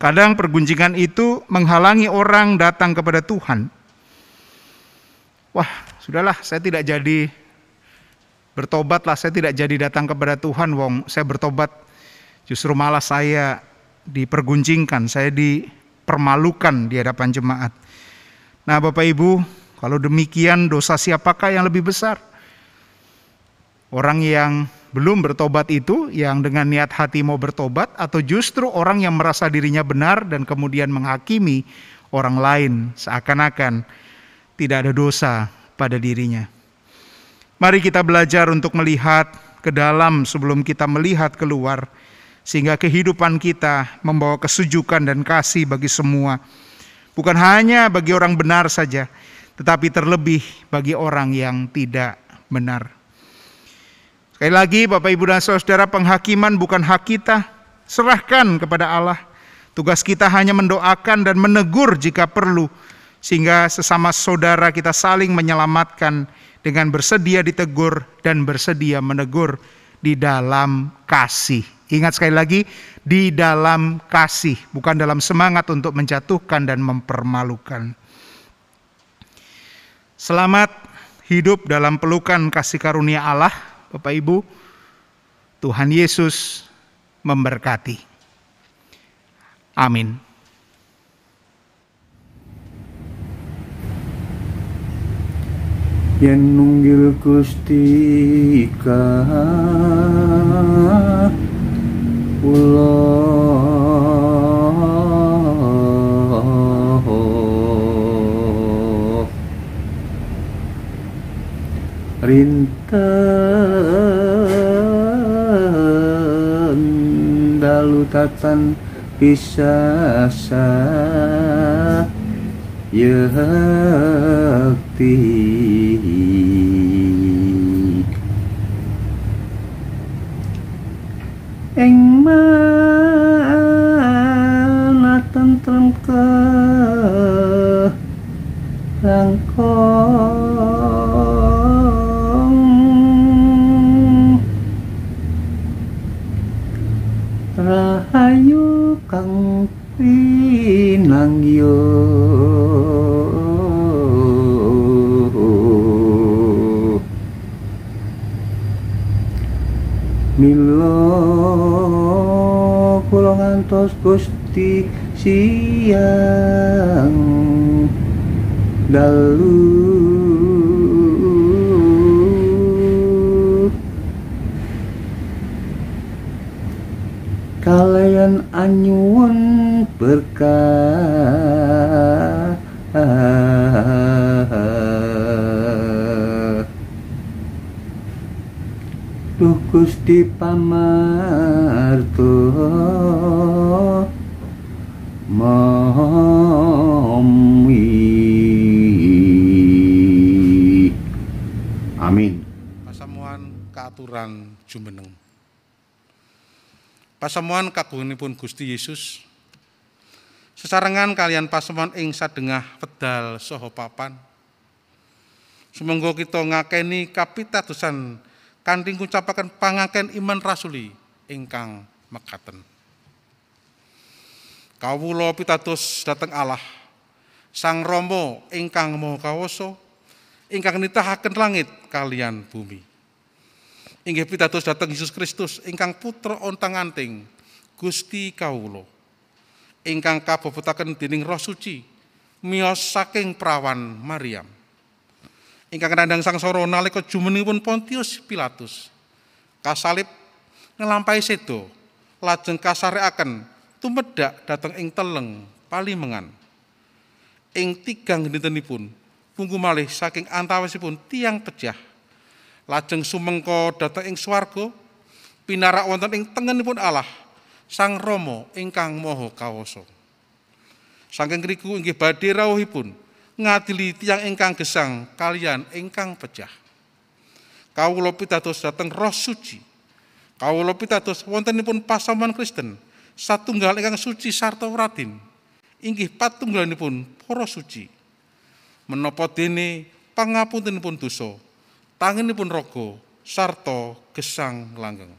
Kadang pergunjingan itu menghalangi orang datang kepada Tuhan. Wah, sudahlah, saya tidak jadi bertobatlah, saya tidak jadi datang kepada Tuhan, wong saya bertobat. Justru malah saya dipergunjingkan, saya dipermalukan di hadapan jemaat. Nah Bapak Ibu, kalau demikian dosa siapakah yang lebih besar? Orang yang belum bertobat itu, yang dengan niat hati mau bertobat, atau justru orang yang merasa dirinya benar dan kemudian menghakimi orang lain seakan-akan tidak ada dosa pada dirinya. Mari kita belajar untuk melihat ke dalam sebelum kita melihat keluar, sehingga kehidupan kita membawa kesejukan dan kasih bagi semua. Bukan hanya bagi orang benar saja, tetapi terlebih bagi orang yang tidak benar. Sekali lagi Bapak Ibu dan Saudara, penghakiman bukan hak kita, serahkan kepada Allah. Tugas kita hanya mendoakan dan menegur jika perlu, sehingga sesama saudara kita saling menyelamatkan dengan bersedia ditegur dan bersedia menegur di dalam kasih. Ingat sekali lagi, di dalam kasih, bukan dalam semangat untuk menjatuhkan dan mempermalukan. Selamat hidup dalam pelukan kasih karunia Allah, Bapak Ibu. Tuhan Yesus memberkati. Amin.
Yen nunggil Gusti ka rinten dalu tatan pisasa yakti ing mana tentrem ke langkong rahayu kang pinangyo milo kula ngantos Gusti siang dalu kalayan anyuwun berkah Duh Gusti pamarto mami. Amin.
Pasamuan kaaturan jumeneng. Pasamuan kagunganipun Gusti Yesus sesarengan kalian pasamuan ing sadengah pedal saha papan. Sumangga kita ngakeni kapitadosan kanthi ngucapaken pangaken iman rasuli ingkang mekaten. Kawula pitados dhateng Allah, Sang Rama ingkang Maha Kawasa, ingkang nitahaken langit kaliyan bumi. Inggih pitados dhateng Yesus Kristus ingkang putra ontang-anting Gusti kawula, ingkang kabebetaken dening Roh Suci miyos saking prawan Maryam, ingkang nandhang sangsara nalika jumenengipun Pontius Pilatus, kasalib ngelampahi sedo, lajeng kasarekaken tumedhak dhateng ing teleng Palimengan. Ing tigang dintenipun punggu malih saking antawisipun tiang pejah, lajeng sumengka dhateng ing swarga pinarak wonten ing tengenipun Allah Sang Rama ingkang Maha Kawasa. Saking riku inggih badhe rawuhipun ngadili tiang ingkang gesang kaliyan ingkang pejah. Kawula pitados dhateng Roh Suci, kawula pitados wontenipun pasamuan Kristen satunggal ingkang suci sarta radin, inggih patunggalanipun para suci. Menapa dene pangapuntenipun dosa, tanginipun raga sarta gesang langgeng.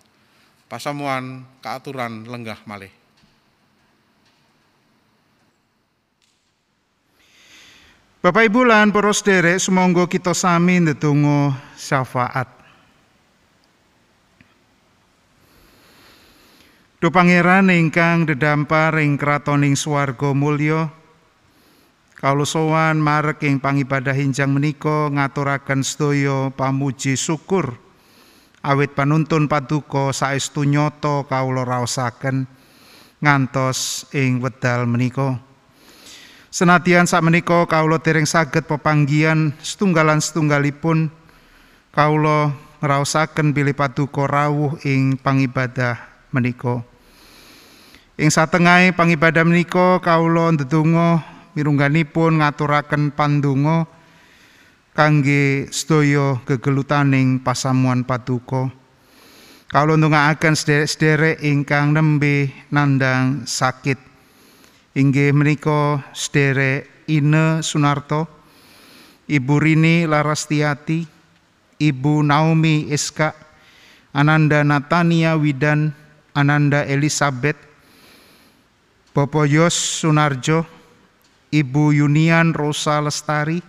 Pasamuan kaaturan lenggah malih.
Bapak Ibu lan para sedherek, sumangga kita sami ndedonga syafaat. Duh Pangeran ingkang dedampar ing kratoning swarga mulya, kawula sowan marek ing pangibadah hinjang menika ngaturaken sedaya pamuji syukur awit panuntun paduka saestu nyata kawula raosaken ngantos ing wedal menika. Senadyan sakmenika kawula dereng saged pepanggihan setunggalan-setunggalipun, kawula ngraosaken bilih paduka rawuh ing pangibadah menika. Ing satengahe pangibadah menika kawula ndedonga mirungganipun ngaturaken pandonga kangge sedaya gegelutaning pasamuan paduka. Kawula ndongaaken sederek-sederek ingkang nembe nandhang sakit. Inggih menika sederek Ine Sunarto, Ibu Rini Larastiati, Ibu Naomi Iska, Ananda Natania Widan, Ananda Elizabeth, Bapak Yos Sunarjo, Ibu Yunian Rosa Lestari,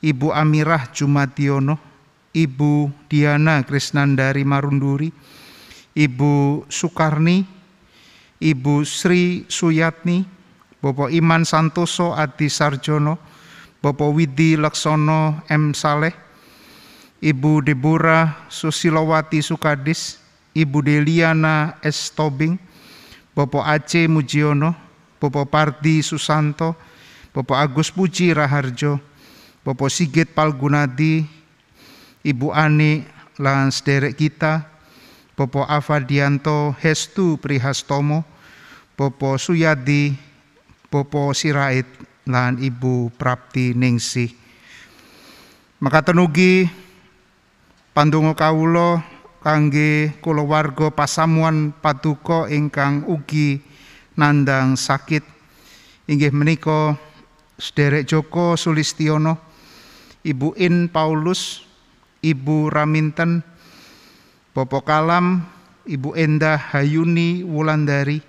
Ibu Amirah Jumadiono, Ibu Diana Krisnandari Marunduri, Ibu Sukarni, Ibu Sri Suyatni, Bapak Iman Santoso Adi Sarjono, Bapak Widi Laksono M. Saleh, Ibu Deborah Susilowati Sukadis, Ibu Deliana S. Tobing, Bapak Aceh Mujiono, Bapak Pardi Susanto, Bapak Agus Puji Raharjo, Bapak Sigit Palgunadi, Ibu Ani lan sederek kita, Bapak Afadianto Hestu Prihastomo, Bapak Suyadi, Bapak Sirait lan Ibu Prapti Ningsih. Mekaten ugi pandonga kawula kangge kulawarga pasamuan paduka ingkang ugi nandhang sakit, inggih menika sederek Joko Sulistiono, Ibu In Paulus, Ibu Raminten, Bapak Kalam, Ibu Endah Hayuni Wulandari,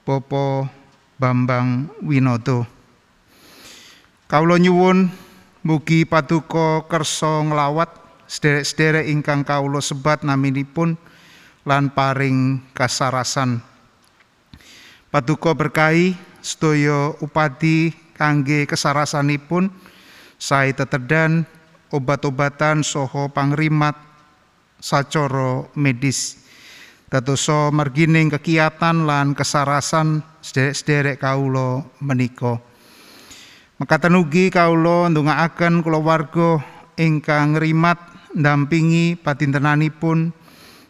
Bapak Bambang Winoto. Kawula nyuwun mugi paduka kersa nglawat sederek-sederek ingkang kawula sebat naminipun lan paring kasarasan. Paduka berkahi sedaya upadi kangge kesarasanipun, sae tetedan obat-obatan saha pangrimat sacara medis. Dadosa margining kekiatan lan kesarasan sederek-sederek kawula menika. Mekaten ugi kawula ndongaaken kulawarga ingkang ngrimat ndampingi patintenanipun,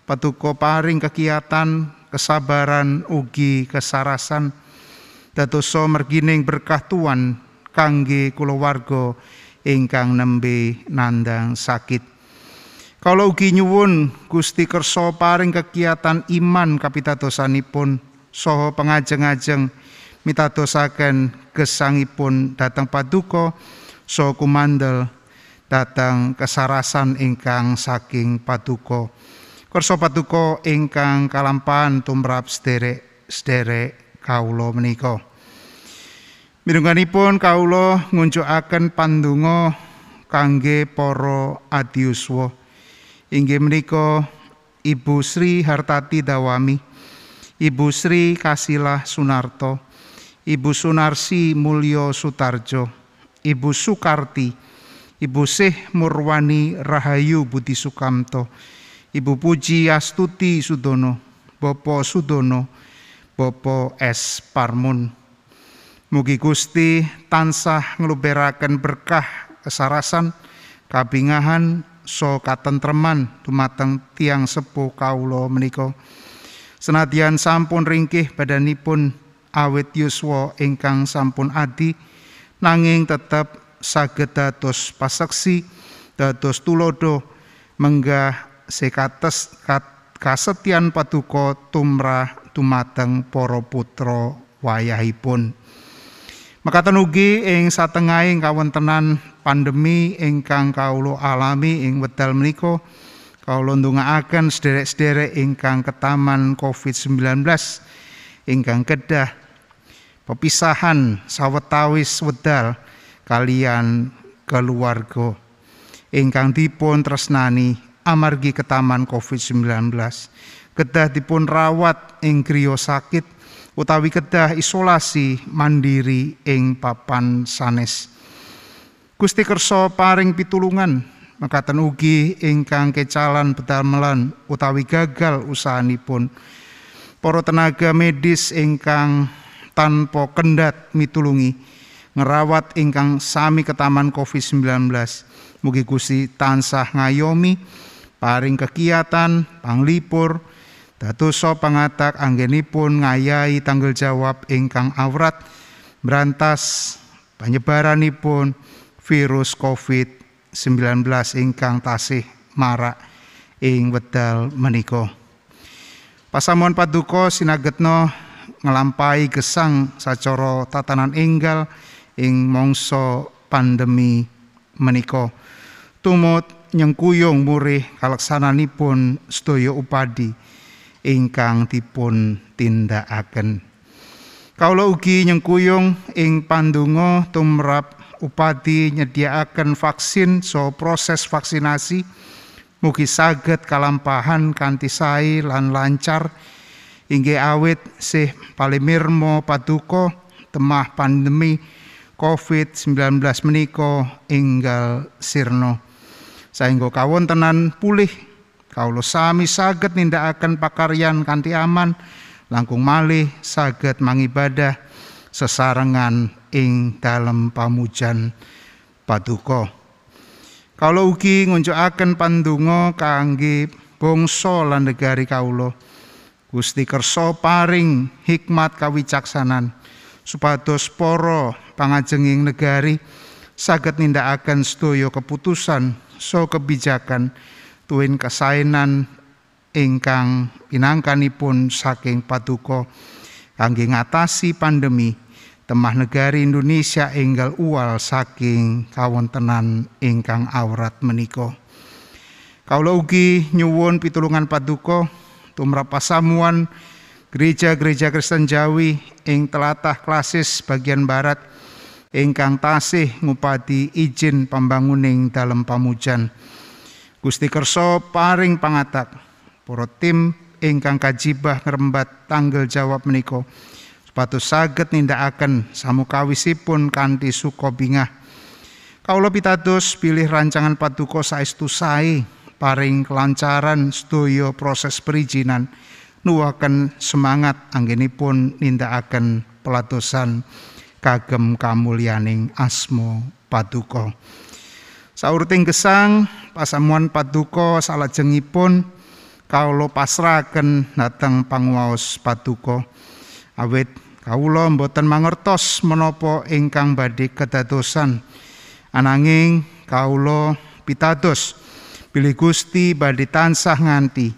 paduka paring kekiatan, kesabaran ugi kesarasan. Dadosa margining berkah Tuhan kangge kulawarga ingkang nembe nandhang sakit. Kalau ugi nyuwun Gusti kersa paring kegiatan iman kapitadosanipun saha pangajeng-ajeng mitadosaken gesangipun dhateng paduka saha kumandel dhateng kesarasan ingkang saking paduka. Kersa paduka ingkang kalampahan tumrap sederek kawula menika. Mirengganipun kawula ngunjukaken pandonga kangge para adiyuswa. Inggih menika Ibu Sri Hartati Dawami, Ibu Sri Kasilah Sunarto, Ibu Sunarsi Mulyo Sutarjo, Ibu Sukarti, Ibu Sih Murwani Rahayu Budi Sukamto, Ibu Puji Astuti Sudono, Bapak Sudono, Bapak S. Parmun. Mugi Gusti tansah ngluberaken berkah kesarasan, kabingahan, so katentreman dumateng tiang sepuh kawula menika. Senadyan sampun ringkih badanipun awit yuswa ingkang sampun adi, nanging tetep saged dados paseksi, dados tulodo menggah sekates kasetyan paduka tumrah dumateng para putra wayahipun. Mekaten ugi ing satengahing kawontenan pandemi ingkang kawula alami ing wekdal menika, kawula ndongaaken sederek-sederek ingkang ketaman COVID-19 ingkang kedah pepisahan sawetawis wedal kalian keluarga ingkang dipun tresnani amargi ketaman COVID-19, kedah dipun rawat ing griya sakit utawi kedah isolasi mandiri ing papan sanes. Gusti kersa paring pitulungan mekaten ugi ingkang kecalan bedamelan utawi gagal usahanipun para tenaga medis ingkang tanpa kendhat mitulungi ngerawat ingkang sami ketaman COVID-19. Mugi Gusti tansah ngayomi paring kegiatan panglipur dadosa pangatak anggenipun ngayahi tanggung jawab ingkang awrat berantas panyebaranipun virus COVID-19 ingkang tasih marak ing wekdal menika. Pasamuan paduka sinagetna ngelampahi gesang sacara tatanan enggal ing mangsa pandemi menika. Tumut nyengkuyung murih kaleksananipun sedaya upadi ingkang dipun tindakaken. Kawula ugi nyengkuyung ing pandonga tumrap upadi nyediakaken vaksin so proses vaksinasi mugi saged kalampahan kanthi sae lan lancar inggih awit sih palimirma paduka temah pandemi COVID-19 menika enggal sirna. Saengga kawontenan pulih kawula sami saged nindakaken pakaryan kanthi aman, langkung malih saged mangibadah sesarengan ing dalem pamujan paduka. Kawula ugi ngunjukaken pandonga kangge bangsa lan negari kawula. Gusti kersa paring hikmat kawicaksanan supados para pangajenging negari saged nindakaken sedaya keputusan so kebijakan tuwin kasaenan ingkang pinangkanipun saking paduka kangge ngatasi pandemi temah negari Indonesia enggal uwal saking kawontenan ingkang awrat menika. Kawula ugi nyuwun pitulungan paduka tumrap pasamuan gereja-gereja Kristen Jawi ing tlatah Klasis bagian barat ingkang tasih ngupadi izin pambanguning dalem pamujan. Gusti kersa paring pangatak para tim ingkang kajibah ngrembat tanggal jawab menika supados saged nindakaken samukawisipun kanthi suka bingah. Kawula pitados pilih rancangan paduka saestu sae paring kelancaran sedaya proses perizinan nuwuhaken semangat anggenipun nindakaken pelatosan kagem kamulyaning asma paduka. Saurting gesang pasamuan paduka salajengipun kawula pasrahaken dhateng panguwaos paduka awit kawula boten mangertos menapa ingkang badhe kedadosan ananging kawula pitados bilih Gusti badhe tansah nganti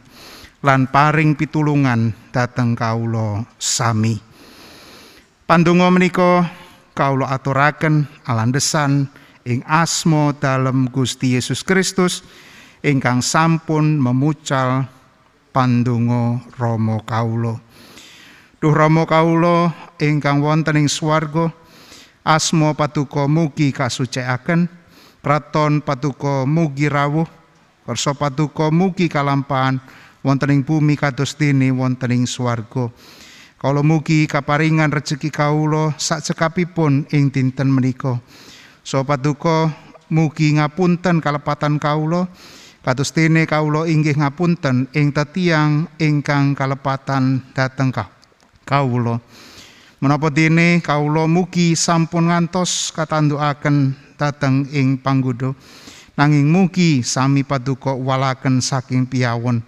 lan paring pitulungan dhateng kawula sami. Pandonga menika kawula aturaken alandesan ing asma dalem Gusti Yesus Kristus ingkang sampun memucal pandonga Rama kawula. Duh Rama kawula ingkang wonten ing swarga, asma Patuko mugi kasucikaken, kraton Patuko mugi rawuh, kersa Patuko mugi kalampahan wonten ing bumi kados dene wonten ing swarga. Kawula mugi kaparingan rejeki kawula sakcekapipun ing dinten menika. So Patuko mugi ngapunten kalepatan kawula kados dene kawula inggih ngapunten ing tetiang ingkang kalepatan dhateng kawula. Menapa dene kawula mugi sampun ngantos katandukaken dhateng ing panggoda, nanging mugi sami Patuko walaken saking piyawon.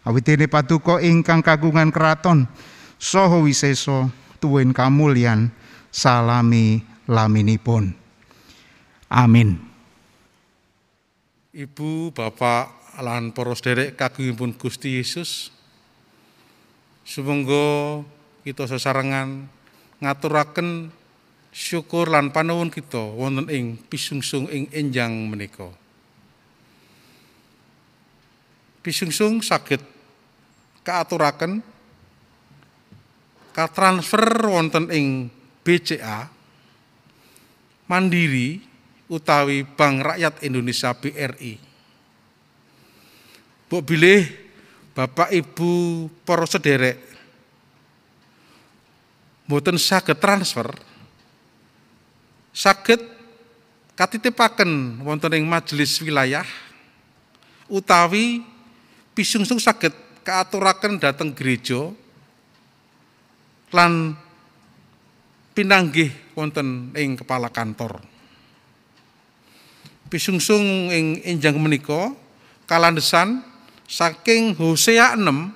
Awit dene Patuko ingkang kagungan kraton saha wisesa tuwin kamulyan salami laminipun. Amin.
Ibu, Bapak, lan para sedherek kagungipun Gusti Yesus, sumangga kita sesarengan ngaturaken syukur lan panuwun kita wonten ing pisungsung ing enjang menika. Pisungsung saged kaaturaken katransfer wonten ing BCA, Mandiri utawi Bank Rakyat Indonesia BRI. Mbok bilih Bapak Ibu para sederek mboten saged transfer, saged katitipaken wonten ing majelis wilayah utawi pisungsung saged kaaturaken dhateng gereja lan pinanggih wonten ing kepala kantor. Pisungsung ing enjang menika kalandhesan saking Hosea 6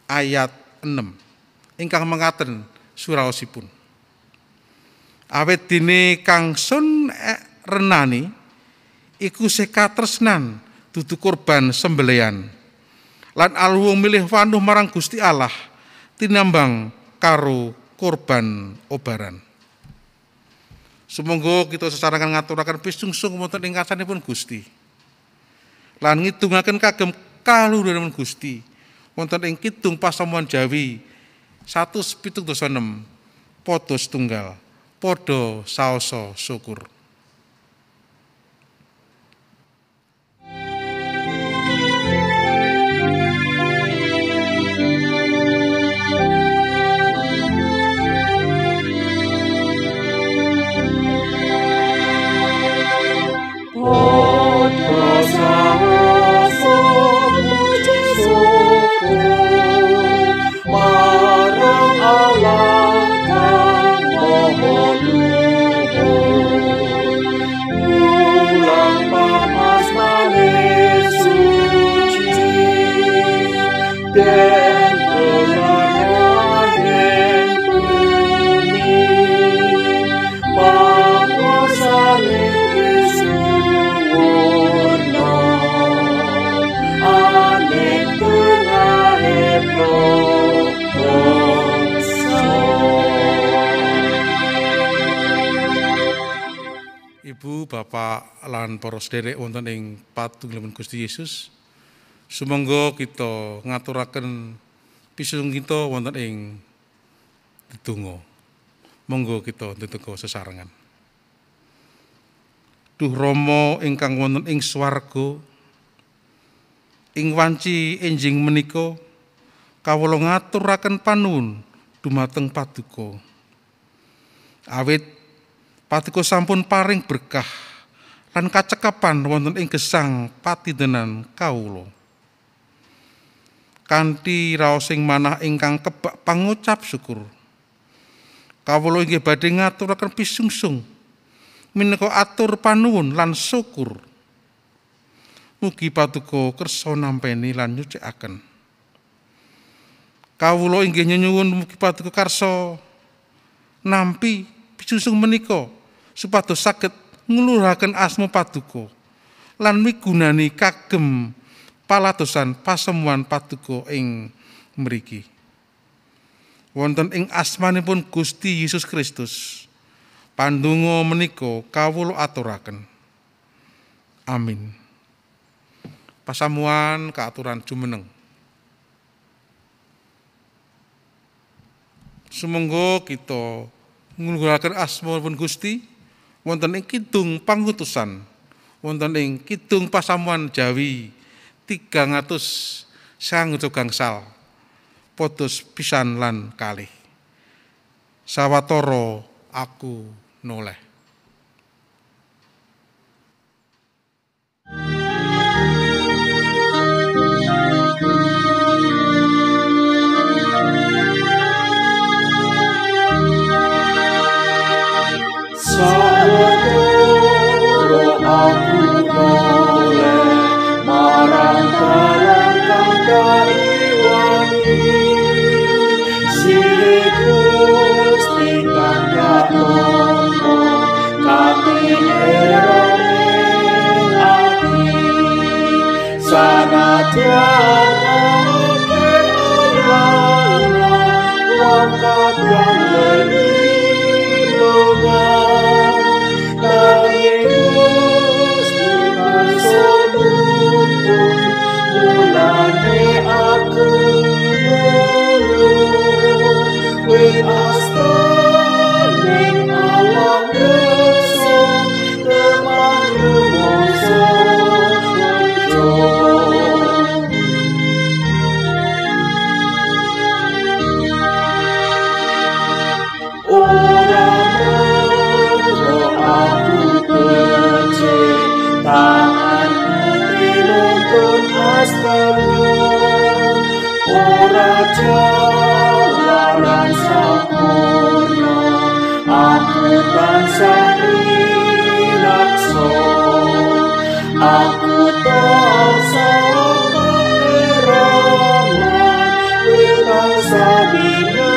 ayat 6 ingkang mekaten suraosipun. Awet dene kang sun renani iku sih katresnan dudu kurban sembelian lan alwung milih wanuh marang Gusti Allah tinambang karo kurban obaran. Sumangga kita sesarengan ngaturaken pisungsung wonten ing ngarsanipun Gusti. Lan ngidungaken kagem kaluhuranipun Gusti wonten ing Kidung Pasamuan Jawi 176 padha setunggal padha saosa syukur. Ibu, Bapak, lan para sederek wonten ing patunggalipun Gusti Yesus, sumangga kita ngaturaken pisungsung kita wonten ing ndedonga. Monggo kita ndedonga sesarengan. Duh Rama ingkang wonten ing swarga, ing wanci enjing menika kawula ngaturaken panuwun dumateng Paduka. Awit Paduka sampun paring berkah lan kacekapan wonten ing gesang patidenan kawula. Kanthi raos ing manah ingkang kebak pangucap syukur, kawula inggih badhe ngaturaken pisungsung minangka atur panuwun lan syukur. Mugi Paduka kersa nampeni lan nyucikaken. Kawula inggih nyuwun mugi Paduka kersa nampi pisungsung menika supados saged ngluhuraken asma Paduka lan migunani kagem paladosan pasemuan Paduka ing mriki. Wonten ing asmanipun Gusti Yesus Kristus, pandonga menika kawula aturaken. Amin. Pasamuan keaturan jumeneng. Sumangga kita ngunggulaken asmanipun Gusti wonten ing kidung pangutusan, wonten ing kidung pasamuan Jawi 300 gangsal podos pisan lan kalih. Sawatara aku noleh.
Sawetara aku noleh marang barang kang kaiwangi, Sire Gusti kang katompo kapierong ing ati, sanadyan ake ayangan wong kadang lelilungan, nanging Gusti kasonuntun mulane aku nulung wit astaning alam reksa temah rumangsa rejo. Ora mengko aku becik tanganku tinuntun astana, ora jalaran sampurna aku tansah rilaksa, aku tansah keiraman wit tansah binekahan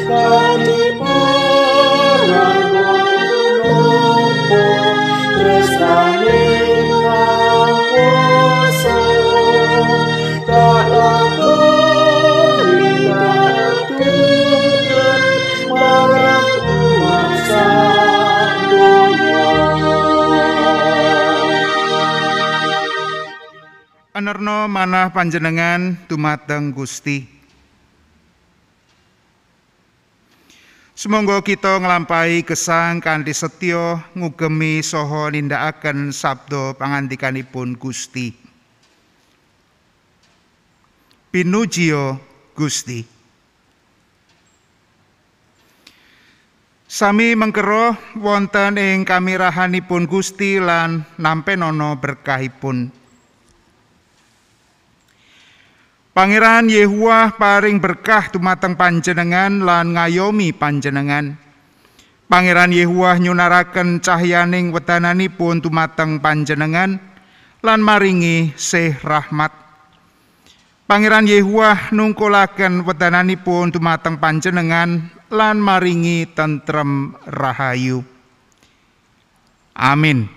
kadiparan wonten tresnaning kakuwasa, tak lakoni katuntun marang umat sadonya.
Anerno manah panjenengan dumateng Gusti. Sumangga kita nglampahi gesang kanthi setya ngugemi saha nindakaken sabda pangandikanipun Gusti. Pinujiya Gusti. Sami mengkero wonten ing kamirahanipun Gusti lan nampenana berkahipun. Pangeran Yehuwah paring berkah dumateng panjenengan lan ngayomi panjenengan. Pangeran Yehuwah nyunaraken cahyaning wedananipun dumateng panjenengan lan maringi sih rahmat. Pangeran Yehuwah nungkulaken wedananipun dumateng panjenengan lan maringi tentrem rahayu. Amin.